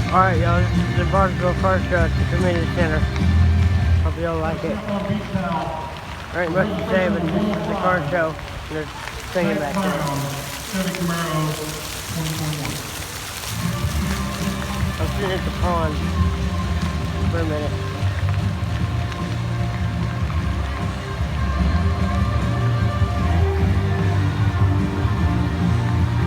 Alright, y'all, this is the Bartlesville Car Show at the community center. Hope y'all like it. There ain't much to say, but this is the car show. And they're singing back there. I'm sitting at the pond for a minute.